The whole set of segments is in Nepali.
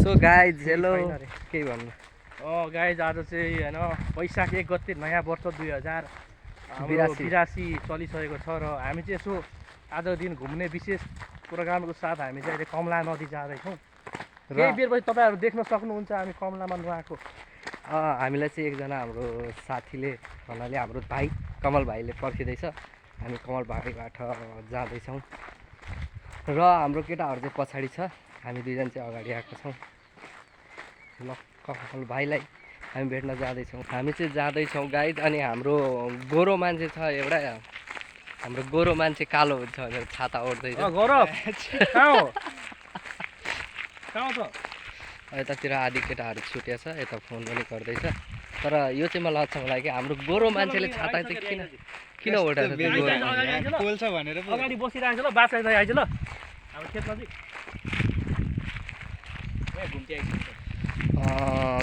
सो गाइज हेलो के भन्नु गाइज आज चाहिँ हैन वैशाख 1 गते नयाँ वर्ष 2082 चलिसकेको छ र हामी चाहिँ यसो आजको दिन घुम्ने विशेष प्रोग्रामको साथ हामी चाहिँ अहिले कमला नदी जाँदैछौँ। केही बेरपछि तपाईँहरू देख्न सक्नुहुन्छ हामी कमलामा नुहाएको। हामीलाई चाहिँ एकजना हाम्रो साथीले भन्नाले हाम्रो भाइ कमल भाइले पर्खिँदैछ। हामी कमल भाइबाट जाँदैछौँ र हाम्रो केटाहरू चाहिँ पछाडि छ, हामी दुईजना चाहिँ अगाडि आएको छौँ। ल कमल भाइलाई हामी भेट्न जाँदैछौँ। हामी चाहिँ जाँदैछौँ गाइड। अनि हाम्रो गोरो मान्छे छ एउटा, हाम्रो गोरो मान्छे कालो हुन्छ भनेर छाता ओढ्दैछ। गौरव कहाँ हो? कहाँ छ? यतातिर आदि केटाहरू छुट्या छ, यता फोन पनि गर्दैछ। तर यो चाहिँ मलाई अचम्म लाग्यो कि हाम्रो गोरो मान्छेले छाता चाहिँ किन ओढाएको छ भनेर अगाडि बसिरहेको छ। ल बास आइज ल हाम्रो खेत नजिक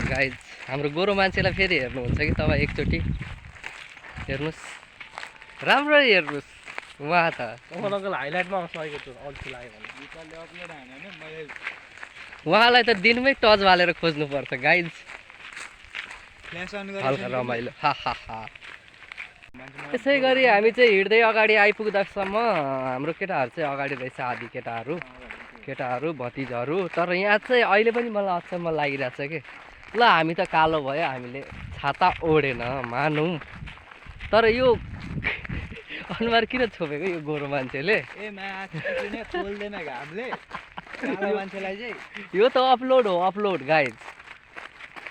गाइज हाम्रो गोरो मान्छेलाई फेरि हेर्नुहुन्छ कि तपाईँ एकचोटि हेर्नुहोस्, राम्ररी हेर्नुहोस्। उहाँ त हाइलाइटमा सकेको छु अल्छी लाग्यो भने उहाँलाई त दिनमै टच हालेर खोज्नुपर्छ गाइज। हल्का रमाइलो हा हा हा। त्यसै गरी हामी चाहिँ हिँड्दै अगाडि आइपुग्दासम्म हाम्रो केटाहरू चाहिँ अगाडि रहेछ, आदि केटाहरू भतिजहरू। तर यहाँ चाहिँ अहिले पनि मलाई अचम्म लागिरहेछ कि ल हामी त कालो भयो, हामीले छाता ओढेन मानौँ, तर यो अनुहार किन छोपेको यो गोरो मान्छेले? यो त अपलोड हो, अपलोड गाइज।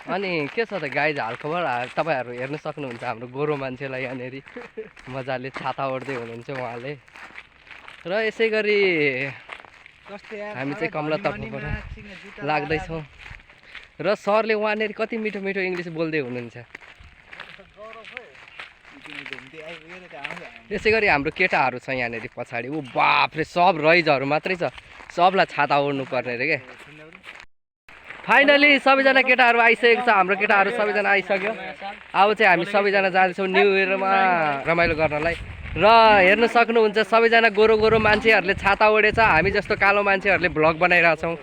अनि के छ त गाइज हालखबर तपाईँहरू हेर्न सक्नुहुन्छ हाम्रो गोरो मान्छेलाई यहाँनिर मजाले छाता ओढ्दै हुनुहुन्छ उहाँले। र यसै गरी हामी चाहिँ कमलातर्फबाट लाग्दैछौँ र सरले उहाँनिर कति मिठो मिठो इङ्ग्लिस बोल्दै हुनुहुन्छ। यसै गरी हाम्रो केटाहरू छ यहाँनिर पछाडि। ऊ बाफ्रे सब रइजहरू मात्रै छ, सबलाई छाता ओढ्नु पर्ने रे के। फाइनली सबैजना केटाहरू आइसकेको छ, हाम्रो केटाहरू सबैजना आइसक्यो। अब चाहिँ हामी सबैजना जाँदैछौँ न्यु इयरमा रमाइलो गर्नलाई। र हेर्न सक्नुहुन्छ सबैजना गोरो गोरो मान्छेहरूले छाता ओढेछ, हामी जस्तो कालो मान्छेहरूले भ्लग बनाइरहेछौँ।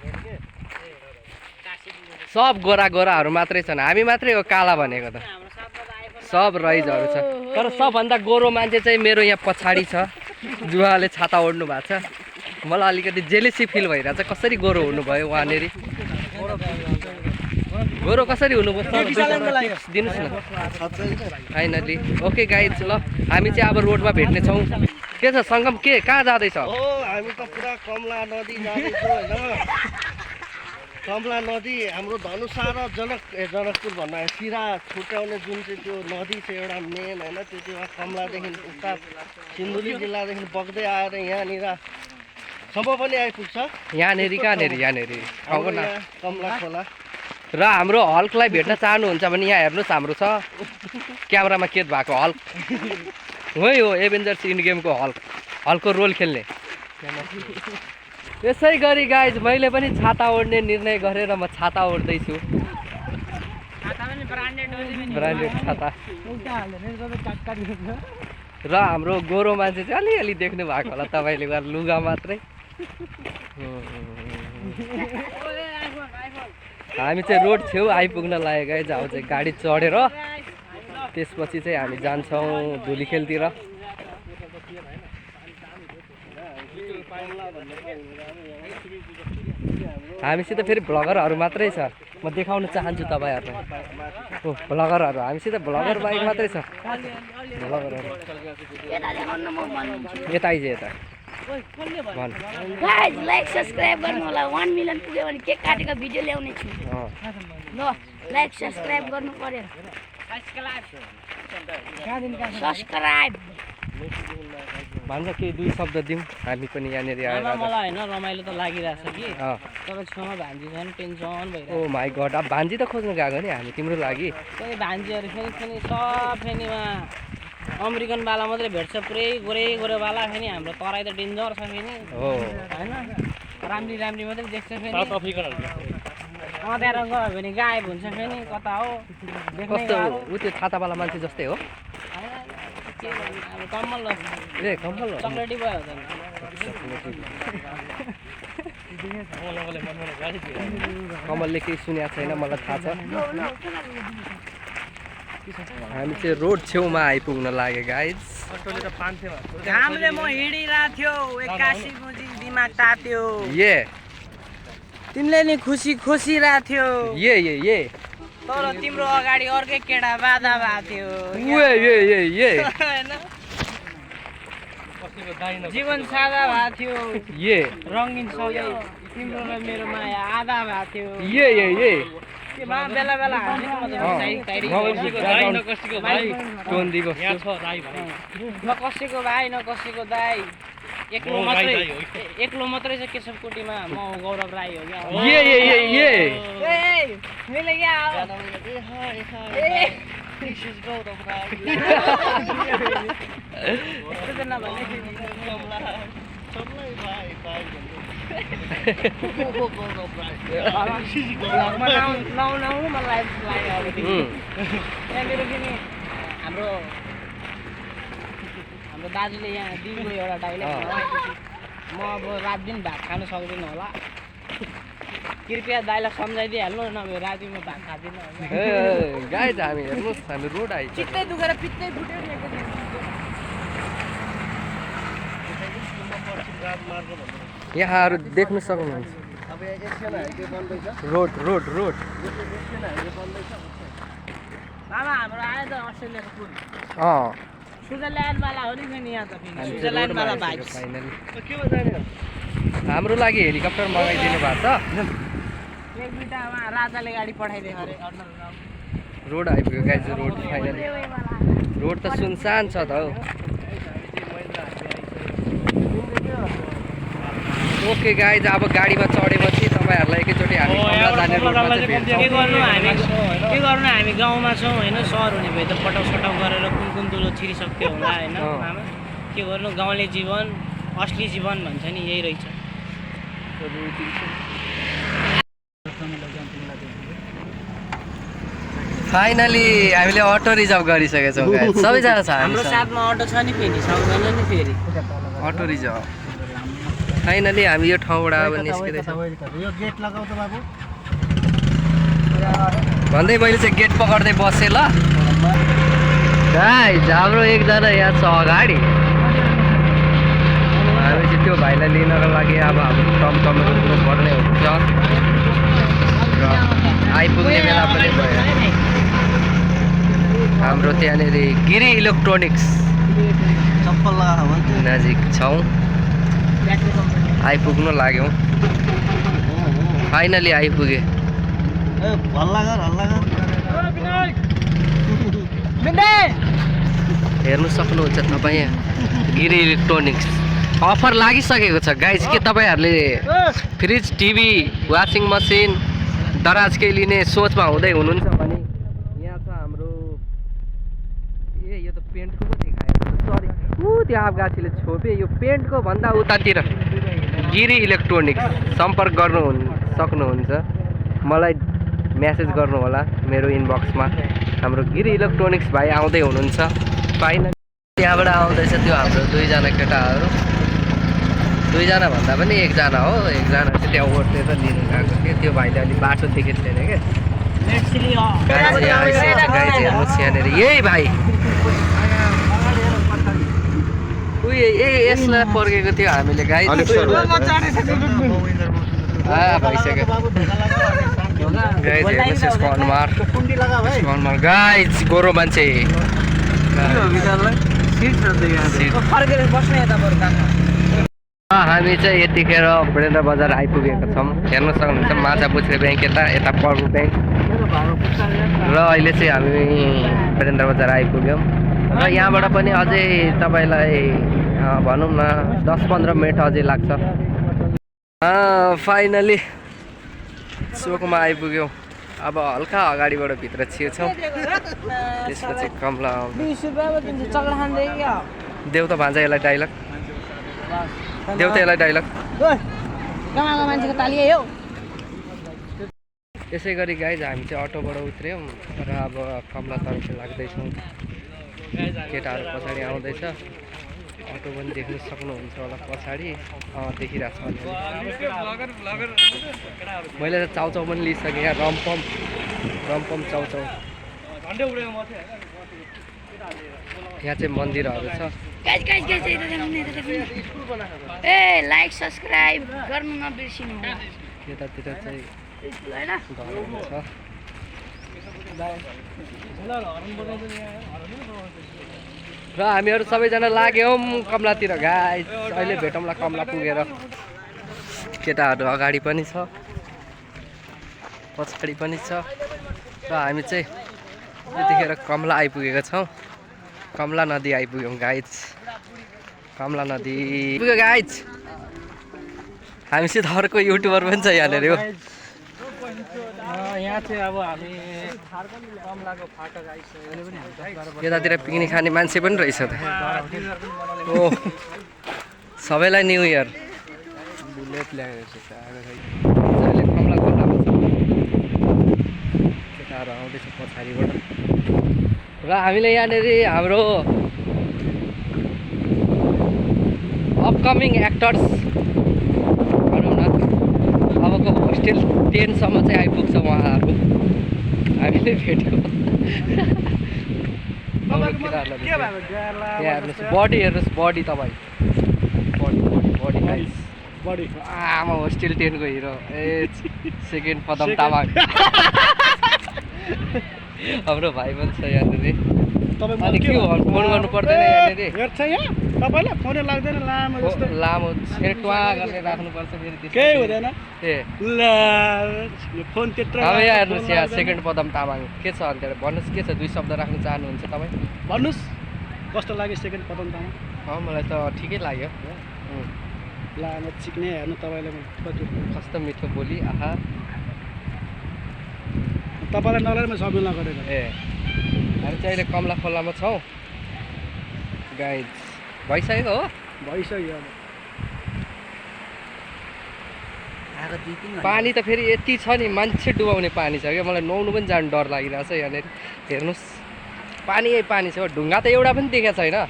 सब गोरा गोराहरू मात्रै छन्, हामी मात्रै हो काला भनेको त। सब रइजहरू छ, तर सबभन्दा गोरो मान्छे चाहिँ मेरो यहाँ पछाडि छ, जुवाले छाता ओढ्नु भएको छ। मलाई अलिकति जेलेसी फिल भइरहेछ, कसरी गोरो हुनुभयो उहाँनिर। गोरो कसरी हुनुभयो दिनुहोस् न फाइनली। ओके गाइज, ल हामी चाहिँ अब रोडमा भेट्नेछौँ। के छ सङ्गम, के कहाँ जाँदैछ? हामी त पुरा कमला नदी जाँदैछौँ होइन। कमला नदी हाम्रो धनुषा र जनकपुर भन्दा सिरा छुट्याउने जुन चाहिँ त्यो नदी छ एउटा मेन होइन, त्यो चाहिँ कमलादेखि उता सिन्धुली जिल्लादेखि बग्दै आएर यहाँनिर सम्म पनि आइपुग्छ। यहाँनिर कहाँनिर? यहाँनिर कमला खोला। र हाम्रो हल्कलाई भेट्न चाहनुहुन्छ भने यहाँ हेर्नुहोस्, हाम्रो छ क्यामेरामा कैद भएको हल्क। वही हो एभेन्जर्स इन्ड गेमको हल्कको रोल खेल्ने। यसै गरी गाइज मैले पनि छाता ओढ्ने निर्णय गरेर म छाता ओढ्दैछु, ब्रान्डेड छाता। र हाम्रो गोरो मान्छे चाहिँ अलिअलि देख्नु भएको होला तपाईँले, गएर लुगा मात्रै। हामी चाहिँ रोड छेउ आइपुग्न लागेको गाइज। अब चाहिँ गाडी चढेर त्यसपछि चाहिँ हामी जान्छौँ धुलीखेलतिर। हामीसित फेरि भ्लगरहरू मात्रै छ, म देखाउन चाहन्छु तपाईँहरूलाई। भ्लगरहरू हामीसित भ्लगर बाइक मात्रै छ। भ्लगरहरू यता आइज, यता भन। गाइस लाइक सब्स्क्राइब गर्नु होला। 1 मिलियन पुग्यो भने केक काटेको भिडियो ल्याउने छु। ल लाइक सब्स्क्राइब गर्नु पर्यो। सब्स्क्राइब भन्छ केही दुई शब्द दिउँ हामी पनि यहाँनिर आएर। मलाई होइन रमाइलो त लागिरहेछ कि, तर छेउमा भान्जी झन् टेन्सन भइरहेको। ओ माई गड, अब भान्जी त खोज्नु गएको नि हामी तिम्रो लागि। त्यही भान्जीहरू फेरि सब फेरिमा अमेरिकनवाला मात्रै भेट्छ, पुरै गोरेवाला। फेरि हाम्रो तराई त डेन्जर छ फेरि हो होइन, राम्री मात्रै देख्छ फेरि। अँध्यारो गयो भने गायब हुन्छ फेरि, कता हो कस्तो ऊ त्यो छातावाला मान्छे जस्तै हो। अब कम्मल ए कम्मल चक्लेटी भयो त। कमलले केही सुनेको छैन, मलाई थाहा छ। हामी चाहिँ रोड छेउमा आइपुग्न लाग्यो गाइज। घामले म हिँडिरहेको थियो, 81 गुजी दिमाग तात्यो। ये तिमीले नि खुसी खोसिरहेको थियो, ये तर तिम्रो अगाडि अर्कै केटा बाधा भएको थियो। ये हैन? जीवन सादा भएको थियो, ये रङ्गिन सधैँ तिम्रो र मेरो माया आधा भएको थियो। ये मा बेला बेला टोन दिएको न कसैको भाइ न कसैको दाइ, एक्लो मात्रै छ केशव कोटीमा। म गौरव राई हो क्या। ये मिले क्या लाउनु मलाई लाग्यो। त्यहाँनिर फेरि हाम्रो दाजुले यहाँ दिएको एउटा डाइलग, म अब रात दिन भात खानु सक्दिनँ होला, कृपया दाइलाई सम्झाइदिइहाल्नु, नभए राति म भात खाँदिनँ। गाइज हामी हेर्नुहोस्, हामी रोड आइन्छ। चित्तै दुखेर पित्तै फुट्यो नि। यहाँहरू देख्न सक्नुहुन्छ रोड रोड रोड। मामा हाम्रो आयो त अस्ट्रेलियाको पुल, स्विजरल्यान्डवाला हो नि फेरि यहाँ त। स्विजरल्यान्डवाला भाइब्स। हाम्रो लागि हेलिकप्टर मगाइदिनु भएको छ। एक दुईटामा राजाले गाडी पठाइदियो अरे। रोड आइपुग्यो गाइज, रोड फाइनली। रोड त सुनसान छ त हौ। ओके गाइज, अब गाडीमा चढेपछि तपाईँहरूलाई एकैचोटि हामी कमला जाने रोडमा चाहिँ भेट्छौँ। के गर्नु हामी गाउँमा छौँ होइन, सहर हुने भए त पटाउ सटाउ गरेर कुन दुलो छिरिसक्थ्यो होला होइन मामा। के गर्नु, गाउँले जीवन असली जीवन भन्छ नि, यही रहेछ। फाइनली हामीले अटो रिजर्भ गरिसकेका छौँ गाइज, सबैजना छ हाम्रो साथमा अटो छ नि फेरि, सक्दैन नि फेरि अटो रिजर्भ। फाइनली हामी यो ठाउँबाट अब निस्किँदैछौँ भन्दै मैले चाहिँ गेट पकड्दै बसेँ ल गाइज। हाम्रो एकजना यहाँ छ अगाडि, हामी चाहिँ त्यो भाइलाई लिनको लागि अब हाम्रो टमटम रोक्नु पर्ने हुन्छ र आइपुग्ने बेला पनि भयो। हाम्रो त्यहाँनिर गिरी इलेक्ट्रोनिक्स नजिक छौँ, आइपुग्नु लाग्यौँ। फाइनली आइपुगे। हेर्नु सक्नुहुन्छ तपाईँ गिरी इलेक्ट्रोनिक्स अफर लागिसकेको छ गाइज। के तपाईँहरूले फ्रिज, टिभी, वासिङ मसिन, दराज केही लिने सोचमा हुँदै हुनुहुन्छ भने यहाँ छ हाम्रो। यो त पेन्टको पो देखाएको छ, सरी त्यो आफगाछीले छोपे। यो पेन्टको भन्दा उतातिर गिरी इलेक्ट्रोनिक्स सम्पर्क गर्नु सक्नुहुन्छ। मलाई म्यासेज गर्नु होला मेरो इनबक्समा। हाम्रो गिरी इलेक्ट्रोनिक्स भाइ आउँदै हुनुहुन्छ। फाइनली त्यहाँबाट आउँदैछ त्यो हाम्रो दुईजना केटाहरू, दुईजना भन्दा पनि एकजना हो। एकजना चाहिँ त्यहाँ ओर्तेर लिनु गएको थियो, त्यो भाइले अलिक बाटो देखेको थिएन क्या। हेर्नुहोस् यहाँनिर यही भाइ उयो यसलाई पर्खेको थियो हामीले गाई। भइसक्यो गाइज, हेर्नुहोस् यसको अनुहार गाइज, गोरो मान्छे। हामी चाहिँ यतिखेर वीरेन्द्र बजार आइपुगेका छौँ। हेर्न सक्नुहुन्छ माछा पुछ्रे ब्याङ्क यता पर्वु ब्याङ्क, र अहिले चाहिँ हामी वीरेन्द्र बजार आइपुग्यौँ। र यहाँबाट पनि अझै तपाईँलाई भनौँ न 10-15 मिनट अझै लाग्छ। फाइनली चोकमा आइपुग्यौँ। अब हल्का अगाडिबाट भित्र छिर्छौँ, त्यसपछि कमला देउ त भान्जा यसलाई डाइलग देउ त यसलाई डाइलग। त्यसै गरी गाइज हामी चाहिँ अटोबाट उत्र्यौँ र अब कमलातर्फ लाग्दैछौँ। केटाहरू पछाडि आउँदैछ। अटो पनि देख्न सक्नुहुन्छ होला पछाडि देखिरहेको छ अलिअलि। मैले त चाउचाउ पनि लिइसकेँ यहाँ रम्पम चाउचाउ। यहाँ चाहिँ मन्दिरहरू छ। गाइस ए लाइक सब्स्क्राइब गर्नु नबिर्सिनु यतातिर चाहिँ हैन घरहरू छ। र हामीहरू सबैजना लाग्यौँ कमलातिर गाइस। अहिले भेटौँला कमला पुगेर। केटाहरू अगाडि पनि छ पछाडि पनि छ र हामी चाहिँ यतिखेर कमला आइपुगेका छौँ। कमला नदी आइपुग्यौँ गाइस। कमला नदी पुग्यो गाइस। हामीसित अर्को युट्युबर पनि छ यहाँनिर हो। यहाँ चाहिँ अब हामी कमलाको फाटक आइसक्यो। यतातिर पिकनिक खाने मान्छे पनि रहेछ त। ओ सबैलाई न्यु इयर। बुलेट ल्याएर कमला खोलामा छ। केटाहरू आउँदैछ पछाडिबाट। र हामीले यहाँनिर हाम्रो अपकमिङ एक्टर्स भनौँ न अबको होस्टेल 10 सम्म चाहिँ आइपुग्छ उहाँहरू। हामीले भेट्यौँ। बडी हेर्नुहोस् बडी तपाईँ बडी गाइस। बडी आमा होस्टेल 10 को हिरो ए सेकेन्ड पदम तामाङ। हाम्रो भाइ पनि छ यहाँनिर। अनि के हो फोन गर्नु पर्दैन यहाँनिर। हेर्छ यहाँ तपाईँलाई फोनै लाग्दैन लामो जस्तो लामो छेटुवा गरेर राख्नुपर्छ फेरि त्यसको। केही हुँदैन ए ल फोन त्यत्रो अब यहाँ हेर्नुहोस् यहाँ सेकेन्ड पदम तामाङ के छ अन्त भन्नुहोस् के छ 2 शब्द राख्न चाहनुहुन्छ तपाईँ? भन्नुहोस् कस्तो लाग्यो सेकेन्ड पदम तामाङ? मलाई त ठिकै लाग्यो। लामो चिक्ने हेर्नु तपाईँलाई कति कस्तो मिठो बोली आहा। तपाईँलाई नलाएर म सबै नगरेर ए हामी चाहिँ अहिले कमला खोलामा छौँ गाइज। भइसकेको हो भइसक्यो अब पानी त फेरि यति छ नि मान्छे डुबाउने पानी छ क्या। मलाई नुहाउनु पनि जानु डर लागिरहेछ यहाँनिर। हेर्नुहोस् पानी यही पानी छ। ढुङ्गा त एउटा पनि देखेको छैन।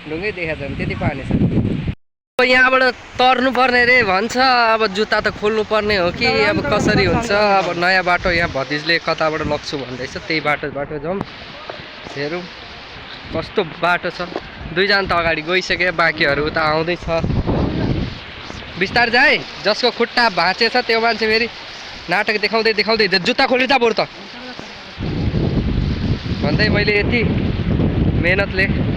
ढुङ्गै देखेको छैन त्यति पानी छ। अब यहाँबाट तर्नु पर्ने रे भन्छ। अब जुत्ता त खोल्नु पर्ने हो कि अब कसरी हुन्छ। अब नयाँ बाटो यहाँ भतिजले कताबाट लग्छु भन्दैछ त्यही बाटो जाउँ हेरौँ कस्तो बाटो छ। 2 जना त अगाडि गइसके बाँकीहरू उता आउँदैछ। बिस्तार जाए जसको खुट्टा भाँचेछ त्यो मान्छे फेरि नाटक देखाउँदै जुत्ता खोल्नु त बरु त भन्दै मैले यति मेहनतले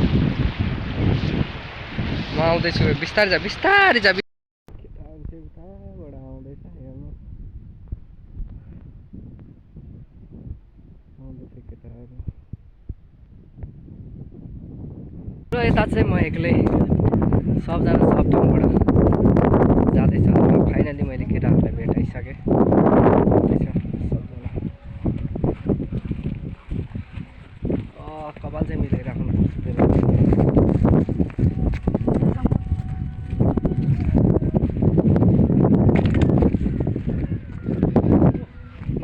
म आउँदैछु। बिस्तारै जा बिस्तारै जा। उताबाट आउँदैछ हेर्नु आउँदैछ केटाहरू। र यता चाहिँ म एक्लै सबजना सब ठाउँबाट जाँदैछ। फाइनली मैले केटाहरूलाई भेटाइसकेँ। सबजना कपाल चाहिँ मिलाइराख्नु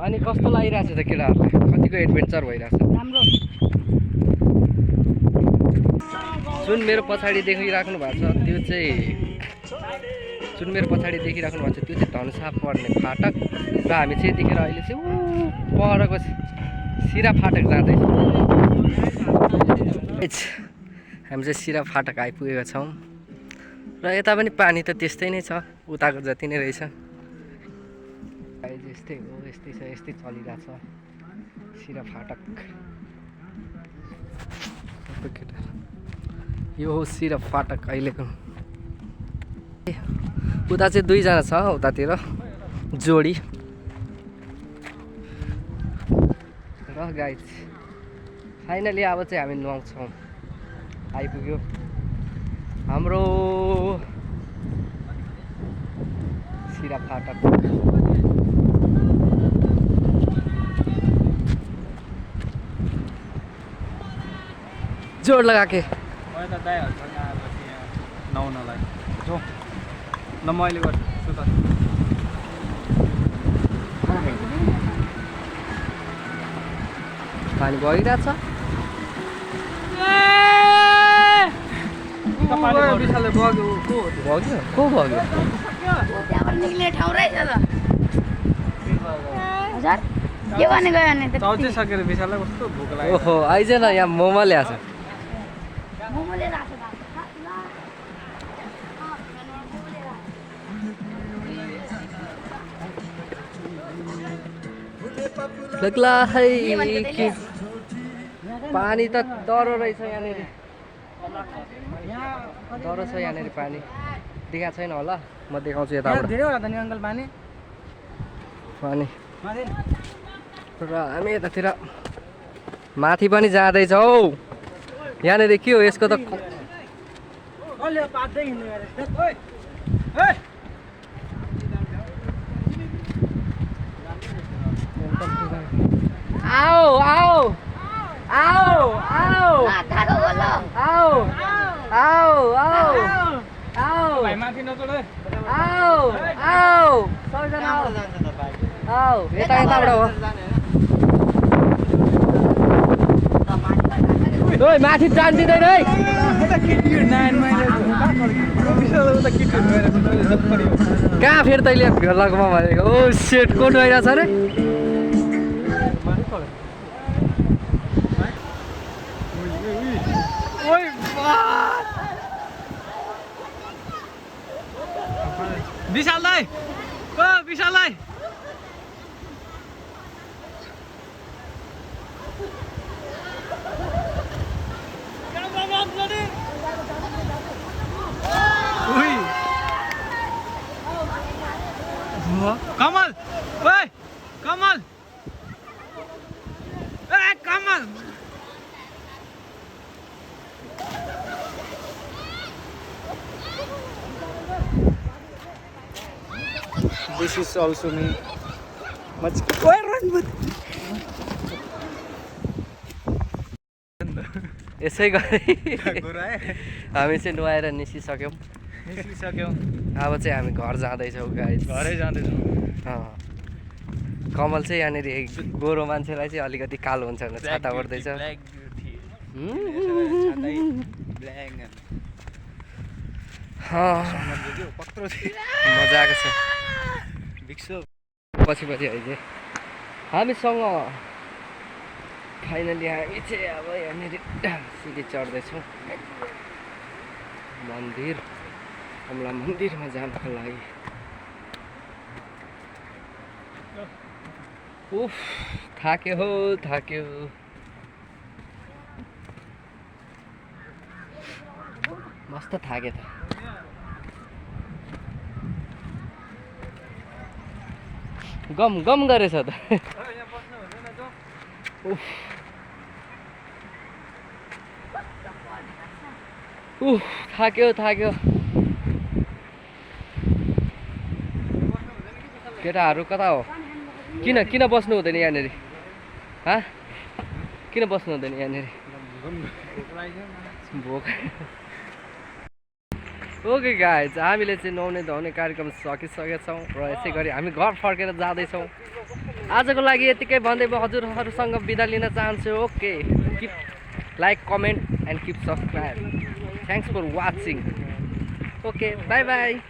अनि कस्तो लागिरहेछ त केटाहरूलाई? कतिको एडभेन्चर भइरहेछ। राम्रो जुन मेरो पछाडि देखिराख्नु भएको छ त्यो चाहिँ धनुषा पर्ने फाटक। र हामी चाहिँ यतिखेर अहिले चाहिँ परको सिरा फाटक जाँदैछौँ। हामी चाहिँ सिरा फाटक आइपुगेका छौँ। र यता पनि पानी त त्यस्तै नै छ उताको जति नै रहेछ। यस्तै हो यस्तै चलिरहेछ सिरा फाटक। यो हो सिरा फाटक अहिलेको। उता चाहिँ 2 जना छ उतातिर जोडी। र गाइज फाइनली अब चाहिँ हामी नुहाउँछौँ। आइपुग्यो हाम्रो सिरा फाटक। जोड लगा के मैले त दाइहरुसँग आएपछि यहाँ नुहाउनलाई जो ल म अहिले गर्छु सुत। पानी बगिरहेछ। विशालले बग्यो भग्यो को भग्यो त्यहाँबाट निक्लिने ठाउँ रहेछ त हजुर के भने गयो भने त चौचिसकेर विशाललाई कस्तो भोक लाग्यो ओहो आइज न यहाँ मोमो ल्याएको छ मोमो लिएर आएको लाग्ला है के पानी त डह्रो रहेछ यहाँनिर डह्रो छ यहाँनिर पानी देखाएको छैन होला म देखाउँछु यताबाट धेरै होला त नि अङ्कल पानी पानी र हामी यतातिर माथि पनि जाँदैछौँ यहाँनिर के हो यसको त आओ आओ आओ आओ खाएको बोलो आओ आओ आओ आओ भाइ माथि नचढ है आओ आओ सबैजना आओ आओ यताबाट हो ओइ माथि जान दिँदैन है कहाँ फेरि तैँले लगमा भनेको ओ सेट कोट भइरहेछ अरे विशाललाई ओ विशाललाई कमल ओए कमल ए कमल This is also me. Much. Why run with? यसै गरी हामी चाहिँ नुहाएर निस्किसक्यौँ निस्किसक्यौँ अब चाहिँ हामी घर जाँदैछौँ गाइस घरै जाँदैछौँ कमल चाहिँ यहाँनिर गोरो मान्छेलाई चाहिँ अलिकति कालो हुन्छ भने छाता ओढ्दैछ मजा आएको छ पछि पछि अहिले हामीसँग फाइनली हामी चाहिँ अब यहाँनिर सिडी चढ्दैछौँ मन्दिर कमला मन्दिरमा जानको लागि उफ थाक्यो हो थाक्यो मस्त थाक्यो त गम गम गरेछ त उफ उफ थाक्यो थाक्यो केटाहरू कता हो किन किन बस्नु हुँदैन यहाँनिर हाँ किन बस्नु हुँदैन यहाँनिर भोक ओके गाइज हामीले चाहिँ नुहाउने धुवाउने कार्यक्रम सकिसकेका छौँ र यसै गरी हामी घर फर्केर जाँदैछौँ आजको लागि यतिकै भन्दै म हजुरहरूसँग बिदा लिन चाहन्छु okay keep like comment and keep subscribe thanks for watching okay bye by